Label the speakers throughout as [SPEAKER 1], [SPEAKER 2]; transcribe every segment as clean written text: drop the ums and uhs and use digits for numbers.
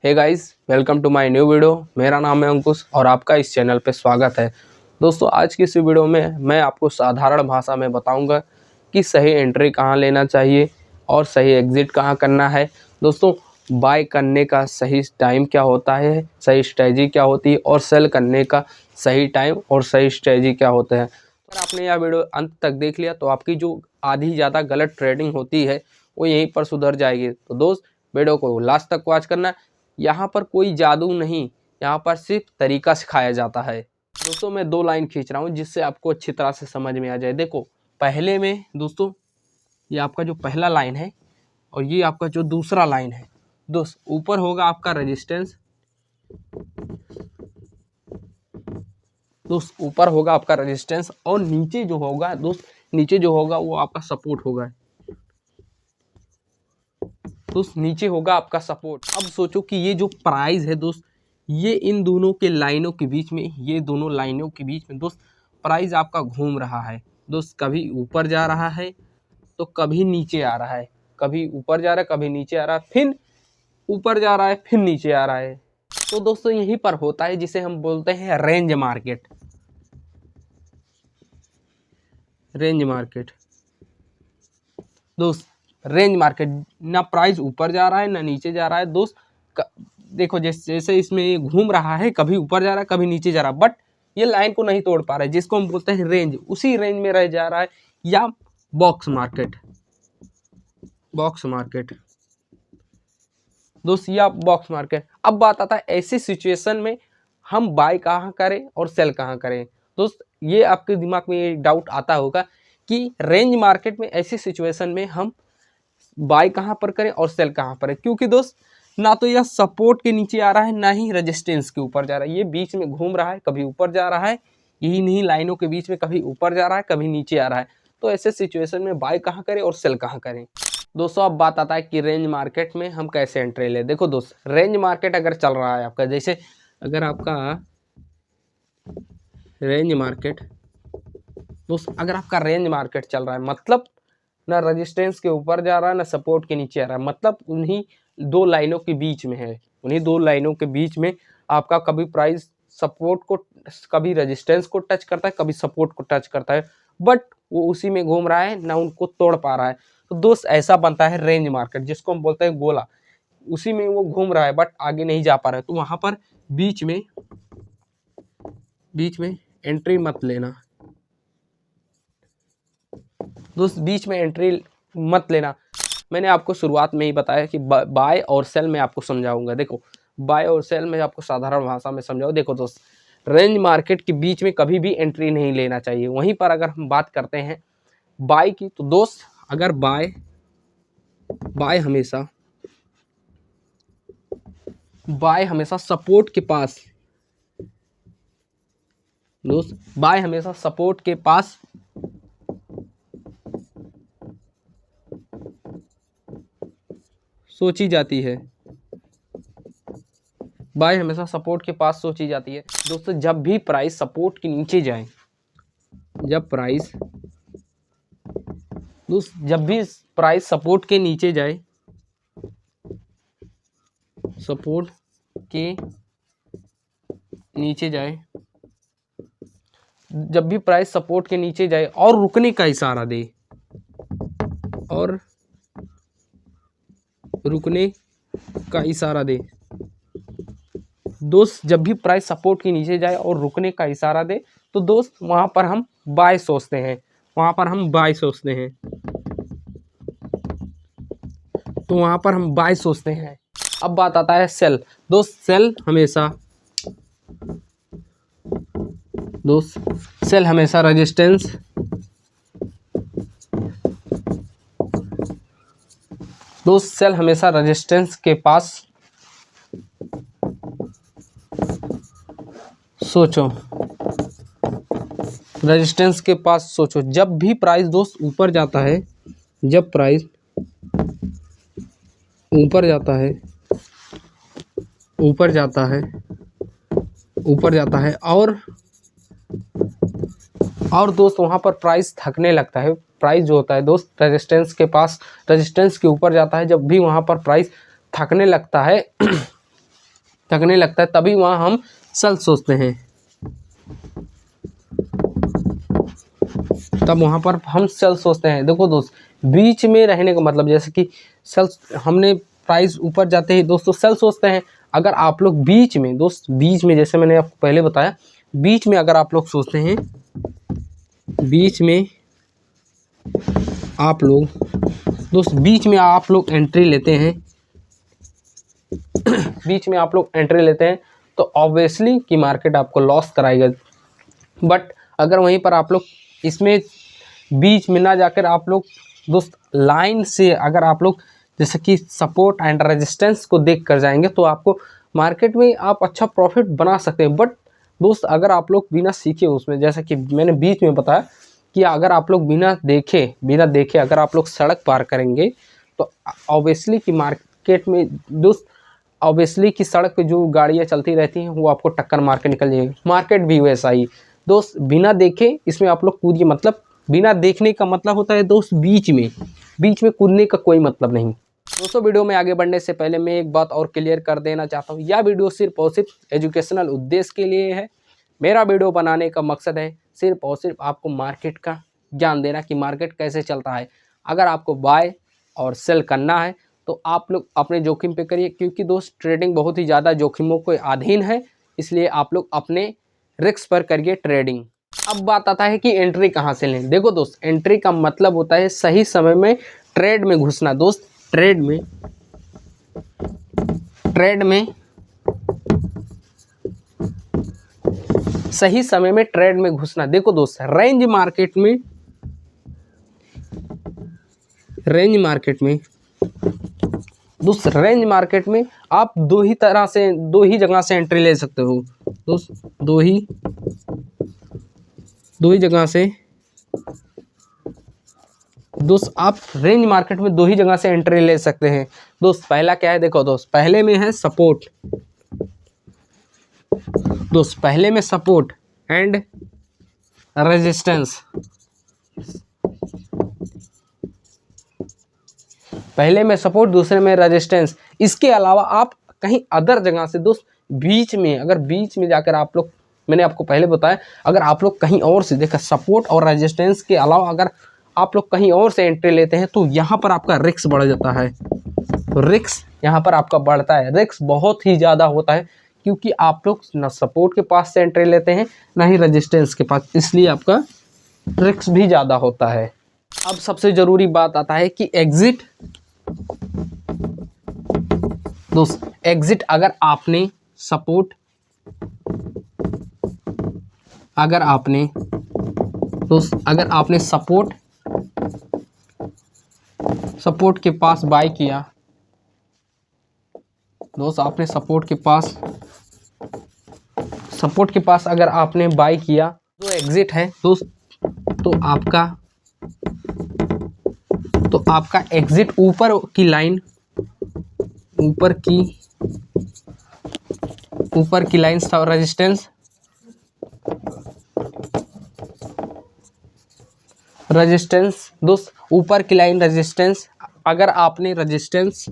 [SPEAKER 1] Hey guys, welcome to my new video. मेरा नाम है अंकुश और आपका इस चैनल पे स्वागत है। दोस्तों, आज की इस वीडियो में मैं आपको साधारण भाषा में बताऊंगा कि सही एंट्री कहां लेना चाहिए और सही एग्जिट कहां करना है। दोस्तों, बाय करने का सही टाइम क्या होता है, सही स्ट्रेटजी क्या होती है और सेल करने का सही टाइम और सही स्ट्रेटजी क्या होता है। अगर आपने यह वीडियो अंत तक देख लिया तो आपकी जो आधी ज़्यादा गलत ट्रेडिंग होती है वो यहीं पर सुधर जाएगी। तो दोस्त, वीडियो को लास्ट तक वॉच करना। यहाँ पर कोई जादू नहीं, यहाँ पर सिर्फ तरीका सिखाया जाता है। दोस्तों, मैं दो लाइन खींच रहा हूँ जिससे आपको अच्छी तरह से समझ में आ जाए। देखो, पहले में दोस्तों ये आपका जो पहला लाइन है और ये आपका जो दूसरा लाइन है। दोस्त, ऊपर होगा आपका रेजिस्टेंस, दोस्त ऊपर होगा आपका रेजिस्टेंस और नीचे जो होगा दोस्त, नीचे जो होगा वो आपका सपोर्ट होगा। दोस्त, नीचे होगा आपका सपोर्ट। अब सोचो कि ये जो प्राइस है दोस्त, ये इन दोनों के लाइनों के बीच में, ये दोनों लाइनों के बीच में दोस्त प्राइस आपका घूम रहा है। दोस्त, कभी ऊपर जा रहा है तो कभी नीचे आ रहा है, कभी ऊपर जा रहा है कभी नीचे आ रहा है, फिर ऊपर जा रहा है फिर नीचे आ रहा है। तो दोस्तों, यहीं पर होता है जिसे हम बोलते हैं रेंज मार्केट। रेंज मार्केट दोस्त, रेंज मार्केट, ना प्राइस ऊपर जा रहा है ना नीचे जा रहा है। दोस्त, देखो जैसे इसमें ये घूम रहा है, कभी ऊपर जा रहा है कभी नीचे जा रहा है, बट ये लाइन को नहीं तोड़ पा रहा है, जिसको हम बोलते हैं रेंज, उसी रेंज में रह जा रहा है। या बॉक्स मार्केट, बॉक्स मार्केट दोस्त, या बॉक्स मार्केट। अब बात आता है ऐसी सिचुएशन में हम बाय कहाँ करें और सेल कहाँ करें। दोस्त, ये आपके दिमाग में ये डाउट आता होगा कि रेंज मार्केट में ऐसी सिचुएशन में हम बाय कहाँ पर करें और सेल कहाँ पर है, क्योंकि दोस्त ना तो यह सपोर्ट के नीचे आ रहा है ना ही रेजिस्टेंस के ऊपर जा रहा है, ये बीच में घूम रहा है, कभी ऊपर जा रहा है, यही नहीं लाइनों के बीच में कभी ऊपर जा रहा है कभी नीचे आ रहा है। तो ऐसे सिचुएशन में बाय कहाँ करें और सेल कहाँ करें। दोस्तों, अब बात आता है कि रेंज मार्केट में हम कैसे एंट्री लें। देखो दोस्त, रेंज मार्केट अगर चल रहा है आपका, जैसे अगर आपका रेंज मार्केट दोस्त, अगर आपका रेंज मार्केट चल रहा है मतलब ना रेजिस्टेंस के ऊपर जा रहा है ना सपोर्ट के नीचे आ रहा है, मतलब उन्हीं दो लाइनों के बीच में है, उन्हीं दो लाइनों के बीच में आपका कभी प्राइस सपोर्ट को, कभी रेजिस्टेंस को टच करता है कभी सपोर्ट को टच करता है, बट वो उसी में घूम रहा है, ना उनको तोड़ पा रहा है। तो दोस्त, ऐसा बनता है रेंज मार्केट, जिसको हम बोलते हैं गोला। उसी में वो घूम रहा है बट आगे नहीं जा पा रहा है, तो वहां पर बीच में एंट्री मत लेना दोस्त, बीच में एंट्री मत लेना। मैंने आपको शुरुआत में ही बताया कि बाय और सेल में आपको समझाऊंगा। देखो, बाय और सेल में आपको साधारण भाषा में समझाओ। देखो दोस्त, रेंज मार्केट के बीच में कभी भी एंट्री नहीं लेना चाहिए। वहीं पर अगर हम बात करते हैं बाय की, तो दोस्त अगर बाय हमेशा सपोर्ट के पास, दोस्त बाय हमेशा सपोर्ट के पास सोची जाती है। बाय हमेशा सपोर्ट के पास सोची जाती है। दोस्तों, जब भी प्राइस सपोर्ट के नीचे जाए, जब भी प्राइस सपोर्ट के नीचे जाए, सपोर्ट के नीचे जाए, जब भी प्राइस सपोर्ट के नीचे जाए और रुकने का इशारा दे, और रुकने का इशारा दे, दोस्त जब भी प्राइस सपोर्ट के नीचे जाए और रुकने का इशारा दे, तो दोस्त वहां पर हम बाय सोचते हैं, वहां पर हम बाय सोचते हैं, तो वहां पर हम बाय सोचते हैं। अब बात आता है सेल। दोस्त, सेल हमेशा रेजिस्टेंस, दोस्त सेल हमेशा रेजिस्टेंस के पास सोचो, रेजिस्टेंस के पास सोचो। जब भी प्राइस दोस्त ऊपर जाता है, जब प्राइस ऊपर जाता है और दोस्त वहां पर प्राइस थकने लगता है। प्राइस जो होता है दोस्त रेजिस्टेंस के पास, रेजिस्टेंस के ऊपर जाता है, जब भी वहां पर प्राइस थकने लगता है थकने लगता है, तभी वहाँ हम सेल सोचते हैं, तब वहाँ पर हम सेल सोचते हैं। देखो दोस्त, बीच में रहने का मतलब जैसे कि सेल, हमने प्राइस ऊपर जाते ही दोस्तों सेल सोचते हैं। अगर आप लोग बीच में दोस्त, बीच में जैसे मैंने आपको पहले बताया, बीच में अगर आप लोग सोचते हैं, बीच में आप लोग दोस्त, बीच में आप लोग एंट्री लेते हैं बीच में आप लोग एंट्री लेते हैं तो ऑब्वियसली कि मार्केट आपको लॉस कराएगा। बट अगर वहीं पर आप लोग इसमें बीच में ना जाकर आप लोग दोस्त लाइन से, अगर आप लोग जैसे कि सपोर्ट एंड रेजिस्टेंस को देख कर जाएंगे तो आपको मार्केट में आप अच्छा प्रॉफिट बना सकते हैं। बट दोस्त अगर आप लोग बिना सीखे उसमें, जैसे कि मैंने बीच में बताया कि अगर आप लोग बिना देखे अगर आप लोग सड़क पार करेंगे तो ऑब्वियसली कि मार्केट में दोस्त, ऑब्वियसली कि सड़क पे जो गाड़ियाँ चलती रहती हैं वो आपको टक्कर मार के निकल जाएगी। मार्केट भी वैसा ही दोस्त, बिना देखे इसमें आप लोग कूदिए, मतलब बिना देखने का मतलब होता है दोस्त बीच में कूदने का कोई मतलब नहीं। दोस्तों वीडियो में आगे बढ़ने से पहले मैं एक बात और क्लियर कर देना चाहता हूँ, यह वीडियो सिर्फ और सिर्फ एजुकेशनल उद्देश्य के लिए है। मेरा वीडियो बनाने का मकसद है सिर्फ और सिर्फ आपको मार्केट का ज्ञान देना कि मार्केट कैसे चलता है। अगर आपको बाय और सेल करना है तो आप लोग अपने जोखिम पे करिए, क्योंकि दोस्त ट्रेडिंग बहुत ही ज़्यादा जोखिमों के अधीन है, इसलिए आप लोग अपने रिस्क पर करिए ट्रेडिंग। अब बात आता है कि एंट्री कहाँ से लें। देखो दोस्त, एंट्री का मतलब होता है सही समय में ट्रेड में घुसना। दोस्त ट्रेड में सही समय में ट्रेड में घुसना। देखो दोस्त, रेंज मार्केट में आप दो ही जगह से एंट्री ले सकते हो दोस्त, दो ही जगह से दोस्त, आप रेंज मार्केट में दो ही जगह से एंट्री ले सकते हैं दोस्त। पहला क्या है, देखो दोस्त, पहले में है सपोर्ट दोस्त, पहले में सपोर्ट एंड रेजिस्टेंस। पहले में सपोर्ट, दूसरे में रेजिस्टेंस। इसके अलावा आप कहीं अदर जगह से दोस्त बीच में जाकर आप लोग, मैंने आपको पहले बताया, अगर आप लोग कहीं और से देखा सपोर्ट और रेजिस्टेंस के अलावा अगर आप लोग कहीं और से एंट्री लेते हैं तो यहाँ पर आपका रिस्क बढ़ जाता है। तो रिस्क यहाँ पर आपका बढ़ता है, रिस्क बहुत ही ज़्यादा होता है, क्योंकि आप लोग ना सपोर्ट के पास से एंट्री लेते हैं ना ही रेजिस्टेंस के पास, इसलिए आपका रिस्क भी ज़्यादा होता है। अब सबसे ज़रूरी बात आता है कि एग्जिट। दोस्त एग्जिट, अगर आपने सपोर्ट सपोर्ट के पास बाय किया दोस्त, आपने सपोर्ट के पास अगर आपने बाय किया तो एग्जिट है दोस्त, तो आपका एग्जिट ऊपर की लाइन रेजिस्टेंस दोस्त, ऊपर की लाइन रेजिस्टेंस। अगर आपने रेजिस्टेंस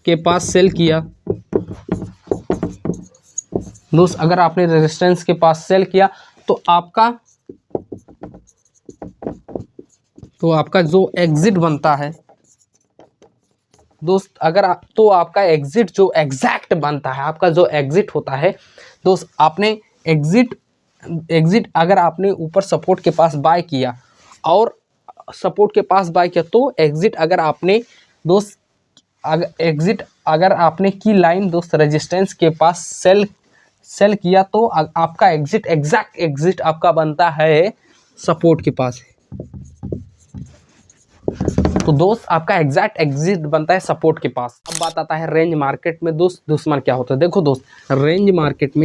[SPEAKER 1] के पास सेल किया दोस्त, अगर आपने रेजिस्टेंस के पास सेल किया तो आपका जो एग्जिट बनता है दोस्त, तो आपका एग्जिट जो एग्जैक्ट बनता है, आपका जो एग्जिट होता है दोस्त, आपने एग्जिट अगर आपने ऊपर सपोर्ट के पास बाय किया और सपोर्ट के पास बाय किया तो एग्जिट अगर आपने दोस्त अगर आपने की लाइन दोस्त रेजिस्टेंस के पास सेल किया तो आपका एग्जैक्ट एग्जिट आपका बनता है सपोर्ट के पास। तो दोस्त आपका एग्जैक्ट एग्जिट बनता है सपोर्ट के पास। अब बात आता है रेंज मार्केट में दोस्त दुश्मन क्या होता है। देखो दोस्त, रेंज मार्केट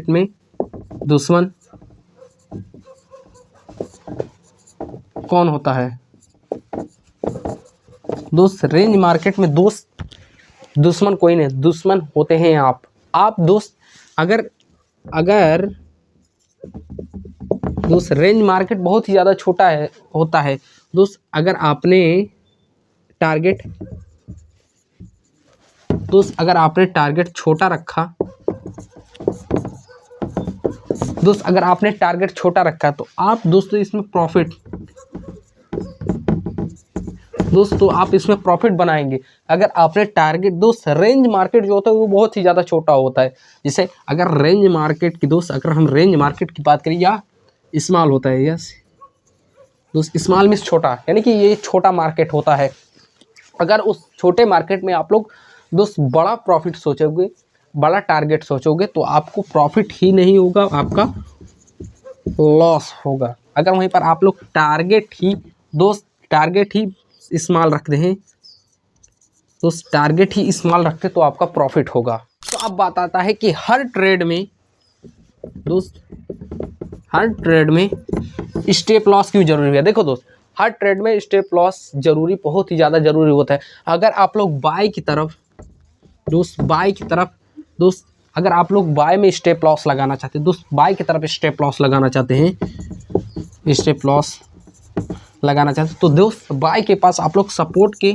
[SPEAKER 1] में दुश्मन कौन होता है दोस्त? रेंज मार्केट में दोस्त दुश्मन कोई नहीं, दुश्मन होते हैं आप दोस्त। अगर दोस्त रेंज मार्केट बहुत ही ज़्यादा छोटा है होता है दोस्त। अगर आपने टारगेट छोटा रखा दोस्त, अगर आपने टारगेट छोटा रखा तो आप दोस्तों इसमें प्रॉफिट बनाएंगे। अगर आपने टारगेट दोस्त रेंज मार्केट जो होता है वो बहुत ही ज़्यादा छोटा होता है। जैसे अगर रेंज मार्केट की दोस्त, अगर हम रेंज मार्केट की बात करें या स्मॉल होता है, यस दोस्त, स्मॉल मीन्स छोटा, यानी कि ये छोटा मार्केट होता है। अगर उस छोटे मार्केट में आप लोग दोस्त बड़ा प्रॉफिट सोचोगे, बड़ा टारगेट सोचोगे तो आपको प्रॉफिट ही नहीं होगा, आपका लॉस होगा। अगर वहीं पर आप लोग टारगेट ही स्मॉल रखते हैं तो टारगेट ही स्मॉल रखते तो आपका प्रॉफिट होगा। तो अब बात आता है कि हर ट्रेड में स्टेप लॉस क्यों जरूरी है। देखो दोस्त, हर ट्रेड में स्टेप लॉस जरूरी, बहुत ही ज़्यादा जरूरी होता है। अगर आप लोग बाय की तरफ दोस्त अगर आप लोग बाय में स्टेप लॉस लगाना चाहते हैं दोस्त, बाय की तरफ स्टेप लॉस लगाना चाहते हैं तो दोस्त बाय के पास आप लोग सपोर्ट के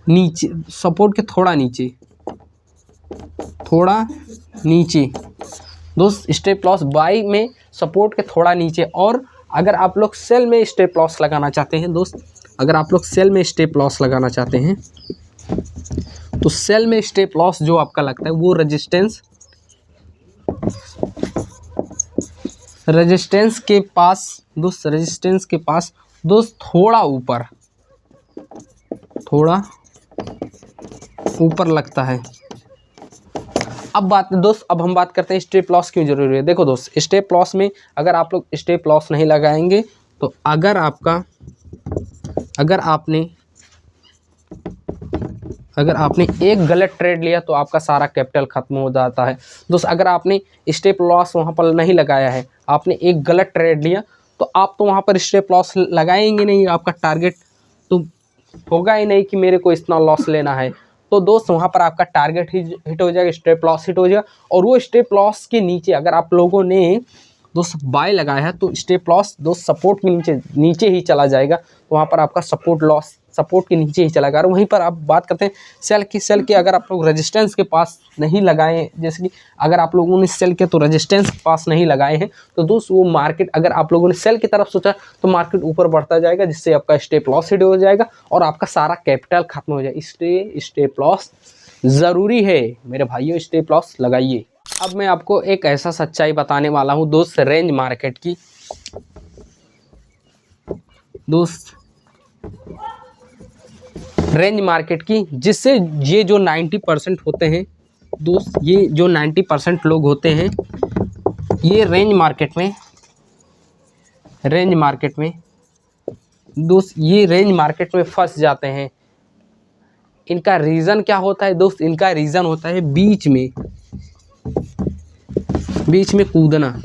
[SPEAKER 1] नीचे, सपोर्ट के थोड़ा नीचे दोस्त स्टेप लॉस बाय में सपोर्ट के थोड़ा नीचे। और अगर आप लोग सेल में स्टेप लॉस लगाना चाहते हैं दोस्त, अगर आप लोग सेल में स्टेप लॉस लगाना चाहते हैं तो सेल में स्टेप लॉस जो आपका लगता है वो रेजिस्टेंस के पास दोस्त थोड़ा ऊपर लगता है। अब हम बात करते हैं स्टेप लॉस क्यों जरूरी है। देखो दोस्त, स्टेप लॉस में अगर आप लोग स्टेप लॉस नहीं लगाएंगे तो अगर आपने एक गलत ट्रेड लिया तो आपका सारा कैपिटल खत्म हो जाता है दोस्त। अगर आपने स्टेप लॉस वहाँ पर नहीं लगाया है, आपने एक गलत ट्रेड लिया तो आप तो वहाँ पर स्टेप लॉस लगाएंगे नहीं, आपका टारगेट तो होगा ही नहीं कि मेरे को इतना लॉस लेना है। तो दोस्त वहाँ पर आपका टारगेट ही हिट हो जाएगा, स्टेप लॉस हिट हो जाएगा। और वो स्टेप लॉस के नीचे अगर आप लोगों ने दोस्त बाय लगाया है तो स्टेप लॉस दोस्त सपोर्ट के नीचे ही चला जाएगा। तो वहाँ पर आपका सपोर्ट के नीचे ही चला जाएगा। और वहीं पर आप बात करते हैं सेल की अगर आप लोग रेजिस्टेंस के पास नहीं लगाए, जैसे कि अगर आप लोगों ने सेल किया तो रेजिस्टेंस के पास नहीं लगाए हैं तो दोस्त वो मार्केट, अगर आप लोगों ने सेल की तरफ सोचा तो मार्केट ऊपर बढ़ता जाएगा, जिससे आपका स्टेप लॉस हिट हो जाएगा और आपका सारा कैपिटल खत्म हो जाएगा। इसलिए स्टेप लॉस ज़रूरी है मेरे भाइयों, स्टेप लॉस लगाइए। अब मैं आपको एक ऐसा सच्चाई बताने वाला हूँ दोस्त रेंज मार्केट की। रेंज मार्केट की, जिससे ये जो 90% होते हैं दोस्त, ये जो 90% लोग होते हैं ये रेंज मार्केट में फंस जाते हैं। इनका रीज़न क्या होता है दोस्त? इनका रीज़न होता है बीच में कूदना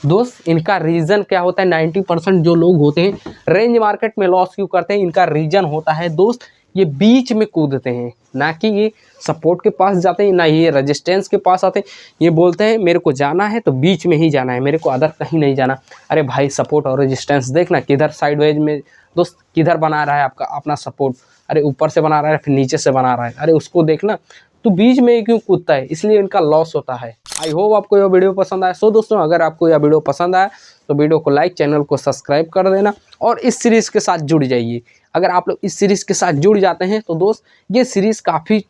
[SPEAKER 1] दोस्त। इनका रीज़न क्या होता है? 90% जो लोग होते हैं रेंज मार्केट में लॉस क्यों करते हैं, इनका रीज़न होता है दोस्त ये बीच में कूदते हैं, ना कि ये सपोर्ट के पास जाते हैं, ना ये रेजिस्टेंस के पास आते हैं। ये बोलते हैं मेरे को जाना है तो बीच में ही जाना है, मेरे को अदर कहीं नहीं जाना। अरे भाई, सपोर्ट और रेजिस्टेंस देखना किधर साइडवेज में दोस्त किधर बना रहा है आपका अपना सपोर्ट। अरे ऊपर से बना रहा है फिर नीचे से बना रहा है, अरे उसको देखना। तो बीच में क्यों कूदता है? इसलिए इनका लॉस होता है। आई होप आपको यह वीडियो पसंद आया। सो दोस्तों, अगर आपको यह वीडियो पसंद आया तो वीडियो को लाइक, चैनल को सब्सक्राइब कर देना और इस सीरीज़ के साथ जुड़ जाइए। अगर आप लोग इस सीरीज़ के साथ जुड़ जाते हैं तो दोस्त ये सीरीज़ काफ़ी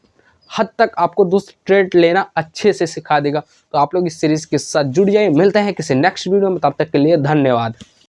[SPEAKER 1] हद तक आपको दोस्त ट्रेड लेना अच्छे से सिखा देगा। तो आप लोग इस सीरीज़ के साथ जुड़ जाइए। मिलते हैं किसी नेक्स्ट वीडियो में, तब तक के लिए धन्यवाद।